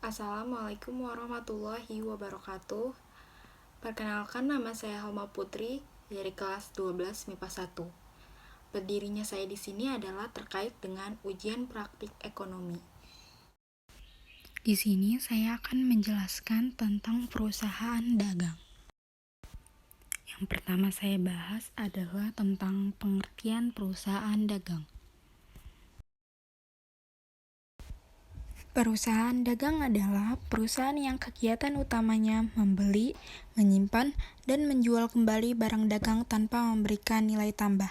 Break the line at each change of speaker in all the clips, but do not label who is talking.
Assalamualaikum warahmatullahi wabarakatuh. Perkenalkan, nama saya Homa Putri dari kelas 12 MIPA 1. Berdirinya saya di sini adalah terkait dengan ujian praktik ekonomi. Di sini saya akan menjelaskan tentang perusahaan dagang. Yang pertama saya bahas adalah tentang pengertian perusahaan dagang. Perusahaan dagang adalah perusahaan yang kegiatan utamanya membeli, menyimpan, dan menjual kembali barang dagang tanpa memberikan nilai tambah.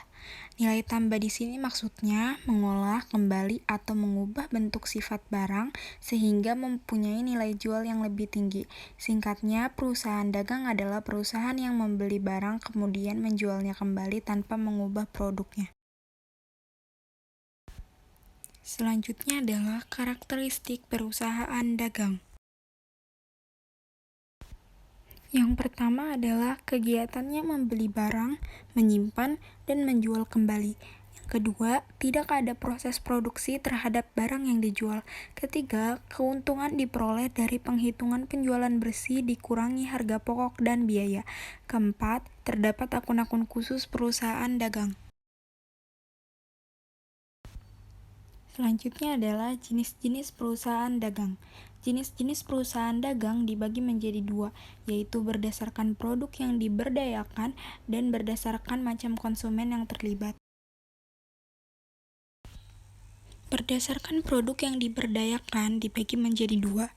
Nilai tambah di sini maksudnya mengolah kembali atau mengubah bentuk sifat barang sehingga mempunyai nilai jual yang lebih tinggi. Singkatnya, perusahaan dagang adalah perusahaan yang membeli barang kemudian menjualnya kembali tanpa mengubah produknya. Selanjutnya adalah karakteristik perusahaan dagang. Yang pertama adalah kegiatannya membeli barang, menyimpan, dan menjual kembali. Yang kedua, tidak ada proses produksi terhadap barang yang dijual. Ketiga, keuntungan diperoleh dari penghitungan penjualan bersih dikurangi harga pokok dan biaya. Keempat, terdapat akun-akun khusus perusahaan dagang. Selanjutnya adalah jenis-jenis perusahaan dagang. Jenis-jenis perusahaan dagang dibagi menjadi dua, yaitu berdasarkan produk yang diberdayakan dan berdasarkan macam konsumen yang terlibat. Berdasarkan produk yang diberdayakan dibagi menjadi dua,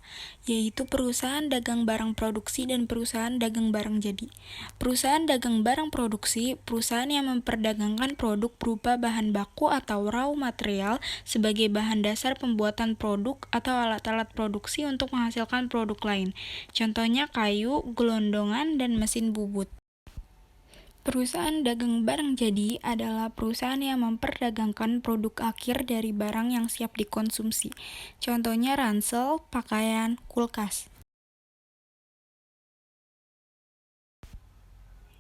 yaitu perusahaan dagang barang produksi dan perusahaan dagang barang jadi. Perusahaan dagang barang produksi, perusahaan yang memperdagangkan produk berupa bahan baku atau raw material sebagai bahan dasar pembuatan produk atau alat-alat produksi untuk menghasilkan produk lain. Contohnya kayu, gelondongan, dan mesin bubut. Perusahaan dagang barang jadi adalah perusahaan yang memperdagangkan produk akhir dari barang yang siap dikonsumsi. Contohnya ransel, pakaian, kulkas.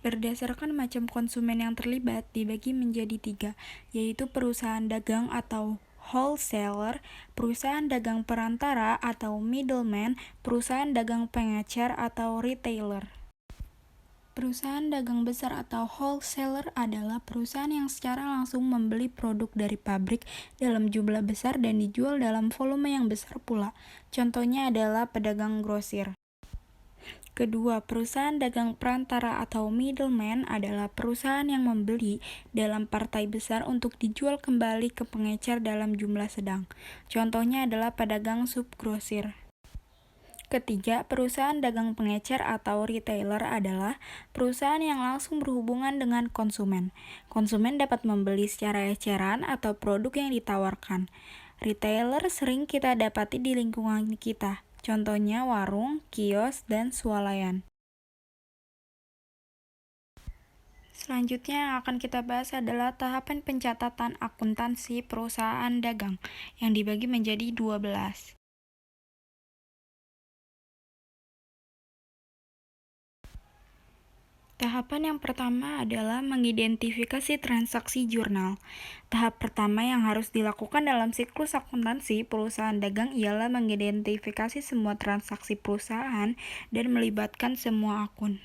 Berdasarkan macam konsumen yang terlibat dibagi menjadi tiga, yaitu perusahaan dagang atau wholesaler, perusahaan dagang perantara atau middleman, perusahaan dagang pengecer atau retailer. Perusahaan dagang besar atau wholesaler adalah perusahaan yang secara langsung membeli produk dari pabrik dalam jumlah besar dan dijual dalam volume yang besar pula. Contohnya adalah pedagang grosir. Kedua, perusahaan dagang perantara atau middleman adalah perusahaan yang membeli dalam partai besar untuk dijual kembali ke pengecer dalam jumlah sedang. Contohnya adalah pedagang subgrosir. Ketiga, perusahaan dagang pengecer atau retailer adalah perusahaan yang langsung berhubungan dengan konsumen. Konsumen dapat membeli secara eceran atau produk yang ditawarkan. Retailer sering kita dapati di lingkungan kita, contohnya warung, kios, dan swalayan. Selanjutnya yang akan kita bahas adalah tahapan pencatatan akuntansi perusahaan dagang, yang dibagi menjadi 12. Tahapan yang pertama adalah mengidentifikasi transaksi jurnal. Tahap pertama yang harus dilakukan dalam siklus akuntansi perusahaan dagang ialah mengidentifikasi semua transaksi perusahaan dan melibatkan semua akun.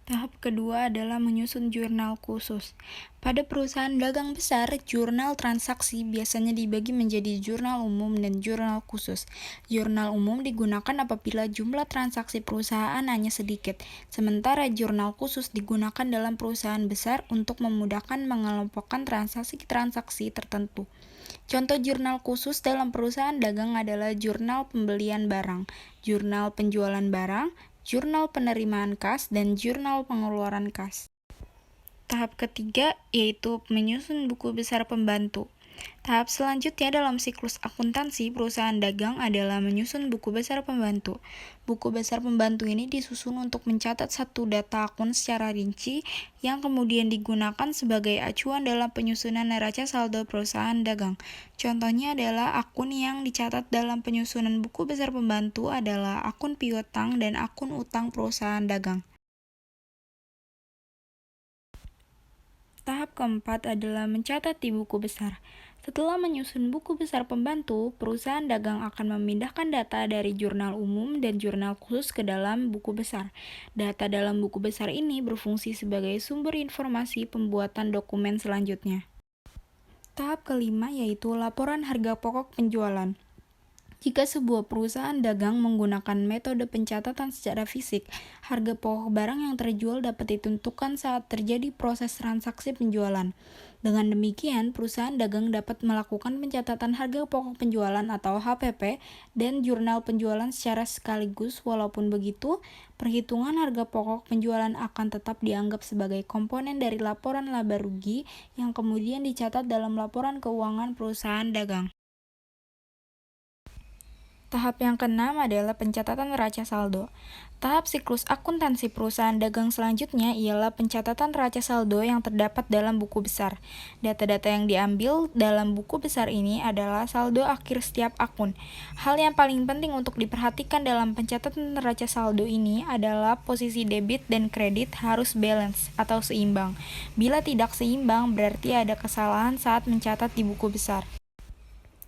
Tahap kedua adalah menyusun jurnal khusus. Pada perusahaan dagang besar, jurnal transaksi biasanya dibagi menjadi jurnal umum dan jurnal khusus. Jurnal umum digunakan apabila jumlah transaksi perusahaan hanya sedikit, sementara jurnal khusus digunakan dalam perusahaan besar untuk memudahkan mengelompokkan transaksi-transaksi tertentu. Contoh jurnal khusus dalam perusahaan dagang adalah jurnal pembelian barang, jurnal penjualan barang, jurnal penerimaan kas, dan jurnal pengeluaran kas. Tahap ketiga yaitu menyusun buku besar pembantu. Tahap selanjutnya dalam siklus akuntansi perusahaan dagang adalah menyusun buku besar pembantu. Buku besar pembantu ini disusun untuk mencatat satu data akun secara rinci yang kemudian digunakan sebagai acuan dalam penyusunan neraca saldo perusahaan dagang. Contohnya adalah akun yang dicatat dalam penyusunan buku besar pembantu adalah akun piutang dan akun utang perusahaan dagang. Tahap keempat adalah mencatat di buku besar. Setelah menyusun buku besar pembantu, perusahaan dagang akan memindahkan data dari jurnal umum dan jurnal khusus ke dalam buku besar. Data dalam buku besar ini berfungsi sebagai sumber informasi pembuatan dokumen selanjutnya. Tahap kelima yaitu laporan harga pokok penjualan. Jika sebuah perusahaan dagang menggunakan metode pencatatan secara fisik, harga pokok barang yang terjual dapat ditentukan saat terjadi proses transaksi penjualan. Dengan demikian, perusahaan dagang dapat melakukan pencatatan harga pokok penjualan atau HPP dan jurnal penjualan secara sekaligus. Walaupun begitu, perhitungan harga pokok penjualan akan tetap dianggap sebagai komponen dari laporan laba rugi yang kemudian dicatat dalam laporan keuangan perusahaan dagang. Tahap yang keenam adalah pencatatan neraca saldo. Tahap siklus akuntansi perusahaan dagang selanjutnya ialah pencatatan neraca saldo yang terdapat dalam buku besar. Data-data yang diambil dalam buku besar ini adalah saldo akhir setiap akun. Hal yang paling penting untuk diperhatikan dalam pencatatan neraca saldo ini adalah posisi debit dan kredit harus balance atau seimbang. Bila tidak seimbang, berarti ada kesalahan saat mencatat di buku besar.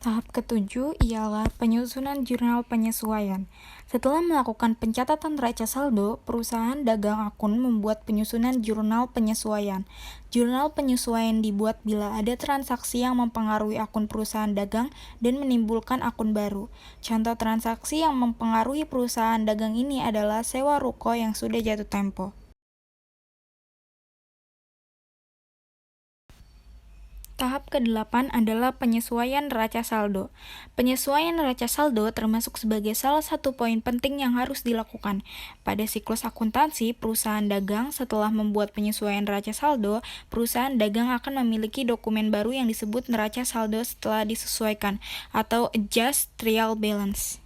Tahap ketujuh ialah penyusunan jurnal penyesuaian. Setelah melakukan pencatatan neraca saldo, perusahaan dagang akun membuat penyusunan jurnal penyesuaian. Jurnal penyesuaian dibuat bila ada transaksi yang mempengaruhi akun perusahaan dagang dan menimbulkan akun baru. Contoh transaksi yang mempengaruhi perusahaan dagang ini adalah sewa ruko yang sudah jatuh tempo. Tahap ke-8 adalah penyesuaian neraca saldo. Penyesuaian neraca saldo termasuk sebagai salah satu poin penting yang harus dilakukan. Pada siklus akuntansi, perusahaan dagang setelah membuat penyesuaian neraca saldo, perusahaan dagang akan memiliki dokumen baru yang disebut neraca saldo setelah disesuaikan, atau adjust trial balance.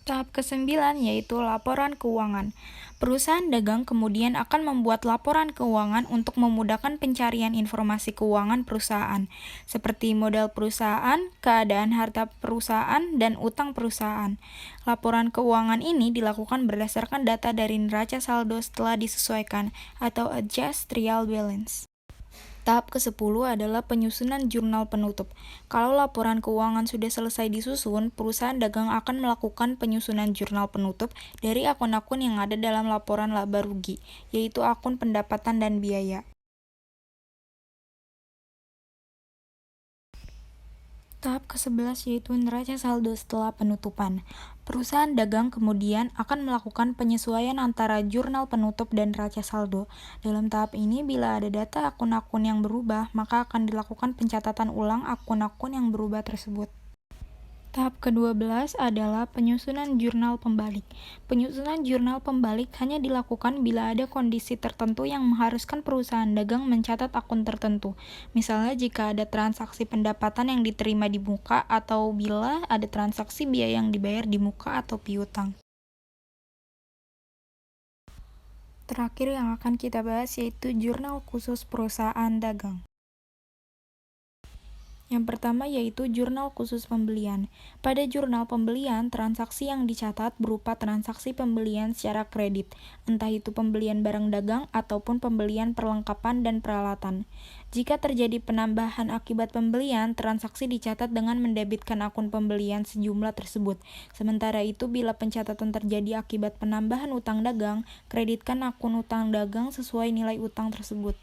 Tahap ke-9 yaitu laporan keuangan. Perusahaan dagang kemudian akan membuat laporan keuangan untuk memudahkan pencarian informasi keuangan perusahaan, seperti modal perusahaan, keadaan harta perusahaan, dan utang perusahaan. Laporan keuangan ini dilakukan berdasarkan data dari neraca saldo setelah disesuaikan, atau adjust trial balance. Tahap ke-10 adalah penyusunan jurnal penutup. Kalau laporan keuangan sudah selesai disusun, perusahaan dagang akan melakukan penyusunan jurnal penutup dari akun-akun yang ada dalam laporan laba rugi, yaitu akun pendapatan dan biaya. Tahap ke-11 yaitu neraca saldo setelah penutupan. Perusahaan dagang kemudian akan melakukan penyesuaian antara jurnal penutup dan neraca saldo. Dalam tahap ini, bila ada data akun-akun yang berubah, maka akan dilakukan pencatatan ulang akun-akun yang berubah tersebut. Tahap ke-12 adalah penyusunan jurnal pembalik. Penyusunan jurnal pembalik hanya dilakukan bila ada kondisi tertentu yang mengharuskan perusahaan dagang mencatat akun tertentu. Misalnya jika ada transaksi pendapatan yang diterima di muka atau bila ada transaksi biaya yang dibayar di muka atau piutang. Terakhir yang akan kita bahas yaitu jurnal khusus perusahaan dagang. Yang pertama yaitu jurnal khusus pembelian. Pada jurnal pembelian, transaksi yang dicatat berupa transaksi pembelian secara kredit, entah itu pembelian barang dagang ataupun pembelian perlengkapan dan peralatan. Jika terjadi penambahan akibat pembelian, transaksi dicatat dengan mendebitkan akun pembelian sejumlah tersebut. Sementara itu, bila pencatatan terjadi akibat penambahan utang dagang, kreditkan akun utang dagang sesuai nilai utang tersebut.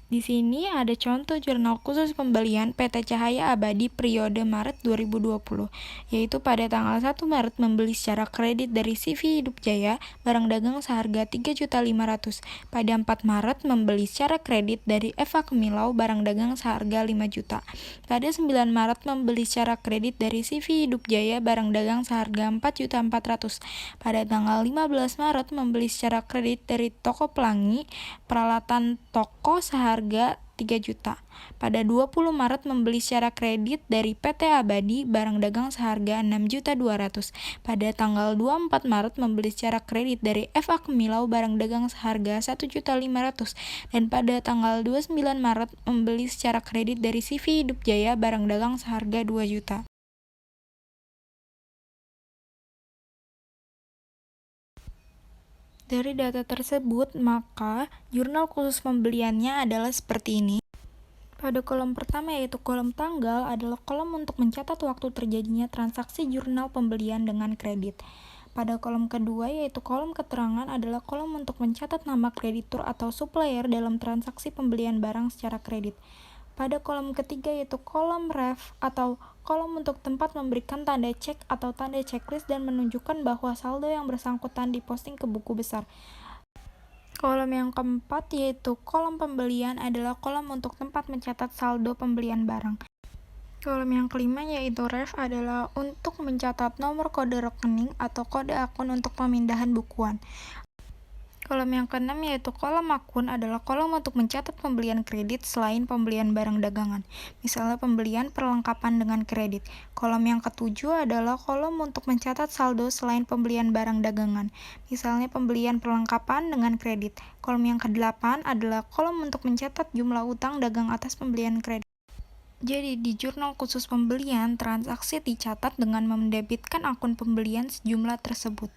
Di sini ada contoh jurnal khusus pembelian PT Cahaya Abadi periode Maret 2020, yaitu pada tanggal 1 Maret membeli secara kredit dari CV Hidup Jaya barang dagang seharga 3.500.000. Pada 4 Maret membeli secara kredit dari Eva Kemilau barang dagang seharga 5 juta. Pada 9 Maret membeli secara kredit dari CV Hidup Jaya barang dagang seharga 4.400.000. Pada tanggal 15 Maret membeli secara kredit dari Toko Pelangi peralatan toko seharga 3 juta. Pada 20 Maret membeli secara kredit dari PT Abadi barang dagang seharga 6.200.000. Pada tanggal 24 Maret membeli secara kredit dari Eva Kemilau barang dagang seharga 1.500.000. Dan pada tanggal 29 Maret membeli secara kredit dari CV Hidup Jaya barang dagang seharga 2 juta. Dari data tersebut, maka jurnal khusus pembeliannya adalah seperti ini. Pada kolom pertama yaitu kolom tanggal adalah kolom untuk mencatat waktu terjadinya transaksi jurnal pembelian dengan kredit. Pada kolom kedua yaitu kolom keterangan adalah kolom untuk mencatat nama kreditur atau supplier dalam transaksi pembelian barang secara kredit. Pada kolom ketiga yaitu kolom ref atau kolom untuk tempat memberikan tanda cek atau tanda checklist dan menunjukkan bahwa saldo yang bersangkutan diposting ke buku besar. Kolom yang keempat yaitu kolom pembelian adalah kolom untuk tempat mencatat saldo pembelian barang. Kolom yang kelima yaitu ref adalah untuk mencatat nomor kode rekening atau kode akun untuk pemindahan bukuan. Kolom yang keenam yaitu kolom akun adalah kolom untuk mencatat pembelian kredit selain pembelian barang dagangan, misalnya pembelian perlengkapan dengan kredit. Kolom yang ketujuh adalah kolom untuk mencatat saldo selain pembelian barang dagangan, misalnya pembelian perlengkapan dengan kredit. Kolom yang kedelapan adalah kolom untuk mencatat jumlah utang dagang atas pembelian kredit. Jadi, di jurnal khusus pembelian, transaksi dicatat dengan mendebitkan akun pembelian sejumlah tersebut.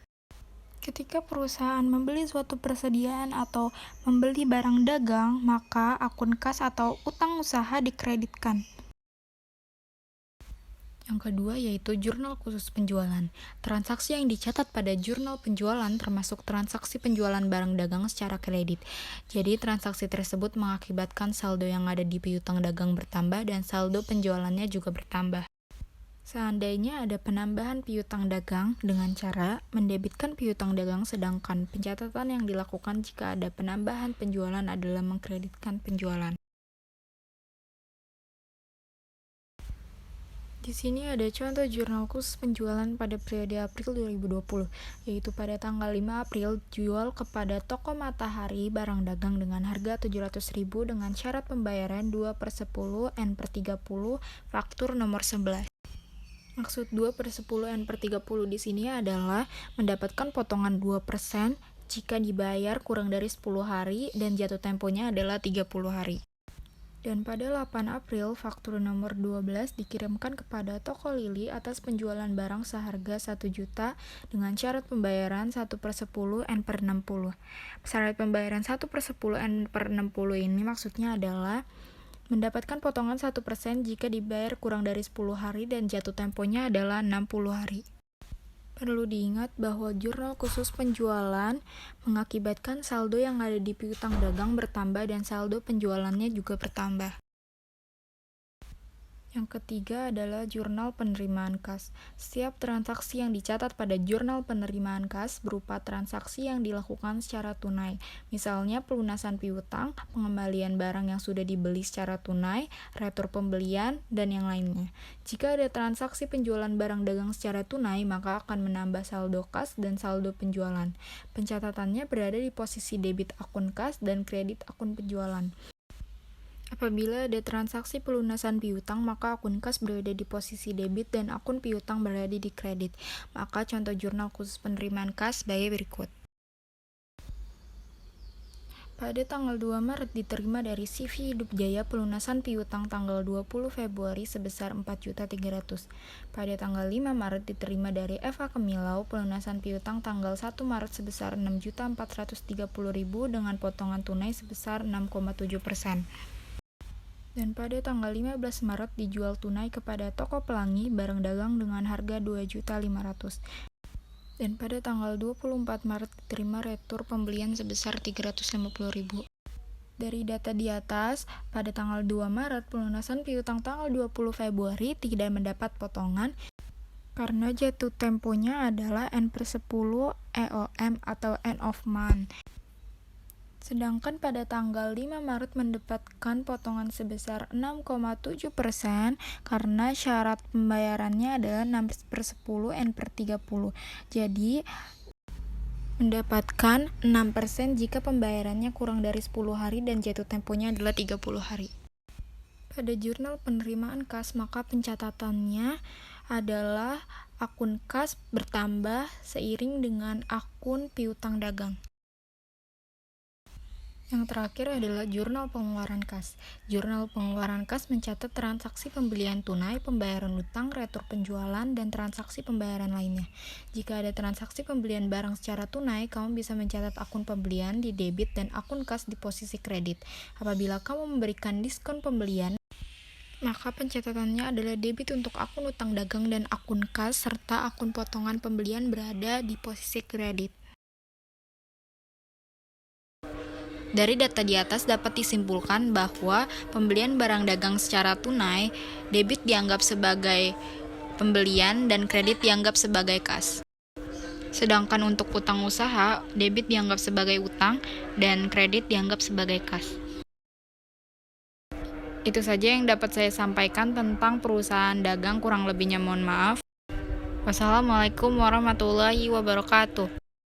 Ketika perusahaan membeli suatu persediaan atau membeli barang dagang, maka akun kas atau utang usaha dikreditkan. Yang kedua yaitu jurnal khusus penjualan. Transaksi yang dicatat pada jurnal penjualan termasuk transaksi penjualan barang dagang secara kredit. Jadi transaksi tersebut mengakibatkan saldo yang ada di piutang dagang bertambah dan saldo penjualannya juga bertambah. Seandainya ada penambahan piutang dagang dengan cara mendebitkan piutang dagang, sedangkan pencatatan yang dilakukan jika ada penambahan penjualan adalah mengkreditkan penjualan. Di sini ada contoh jurnal khusus penjualan pada periode April 2020, yaitu pada tanggal 5 April jual kepada toko Matahari barang dagang dengan harga 700.000 dengan syarat pembayaran 2/10 N/30 faktur nomor 11. Maksud 2/10 N/30 di sini adalah mendapatkan potongan 2% jika dibayar kurang dari 10 hari dan jatuh temponya adalah 30 hari. Dan pada 8 April, faktur nomor 12 dikirimkan kepada toko Lili atas penjualan barang seharga 1 juta dengan syarat pembayaran 1/10 N/60. Syarat pembayaran 1/10 N/60 ini maksudnya adalah mendapatkan potongan 1% jika dibayar kurang dari 10 hari dan jatuh temponya adalah 60 hari. Perlu diingat bahwa jurnal khusus penjualan mengakibatkan saldo yang ada di piutang dagang bertambah dan saldo penjualannya juga bertambah. Yang ketiga adalah jurnal penerimaan kas. Setiap transaksi yang dicatat pada jurnal penerimaan kas berupa transaksi yang dilakukan secara tunai, misalnya pelunasan piutang, pengembalian barang yang sudah dibeli secara tunai, retur pembelian, dan yang lainnya. Jika ada transaksi penjualan barang dagang secara tunai, maka akan menambah saldo kas dan saldo penjualan. Pencatatannya berada di posisi debit akun kas dan kredit akun penjualan. Apabila ada transaksi pelunasan piutang, maka akun kas berada di posisi debit dan akun piutang berada di kredit. Maka contoh jurnal khusus penerimaan kas sebagai berikut. Pada tanggal 2 Maret diterima dari CV Hidup Jaya pelunasan piutang tanggal 20 Februari sebesar 4.300. Pada tanggal 5 Maret diterima dari Eva Kemilau pelunasan piutang tanggal 1 Maret sebesar 6.430.000 dengan potongan tunai sebesar 6,7%. Dan pada tanggal 15 Maret dijual tunai kepada toko Pelangi barang dagang dengan harga 2.500.000. Dan pada tanggal 24 Maret diterima retur pembelian sebesar 350.000. Dari data di atas, pada tanggal 2 Maret pelunasan piutang tanggal 20 Februari tidak mendapat potongan karena jatuh temponya adalah N/10 EOM atau end of month. Sedangkan pada tanggal 5 Maret mendapatkan potongan sebesar 6,7% karena syarat pembayarannya adalah 6/10 N/30. Jadi, mendapatkan 6% jika pembayarannya kurang dari 10 hari dan jatuh temponya adalah 30 hari. Pada jurnal penerimaan kas, maka pencatatannya adalah akun kas bertambah seiring dengan akun piutang dagang. Yang terakhir adalah jurnal pengeluaran kas. Jurnal pengeluaran kas mencatat transaksi pembelian tunai, pembayaran utang, retur penjualan, dan transaksi pembayaran lainnya. Jika ada transaksi pembelian barang secara tunai, kamu bisa mencatat akun pembelian di debit dan akun kas di posisi kredit. Apabila kamu memberikan diskon pembelian, maka pencatatannya adalah debit untuk akun utang dagang dan akun kas, serta akun potongan pembelian berada di posisi kredit. Dari data di atas dapat disimpulkan bahwa pembelian barang dagang secara tunai, debit dianggap sebagai pembelian dan kredit dianggap sebagai kas. Sedangkan untuk utang usaha, debit dianggap sebagai utang dan kredit dianggap sebagai kas. Itu saja yang dapat saya sampaikan tentang perusahaan dagang, kurang lebihnya mohon maaf. Wassalamualaikum warahmatullahi wabarakatuh.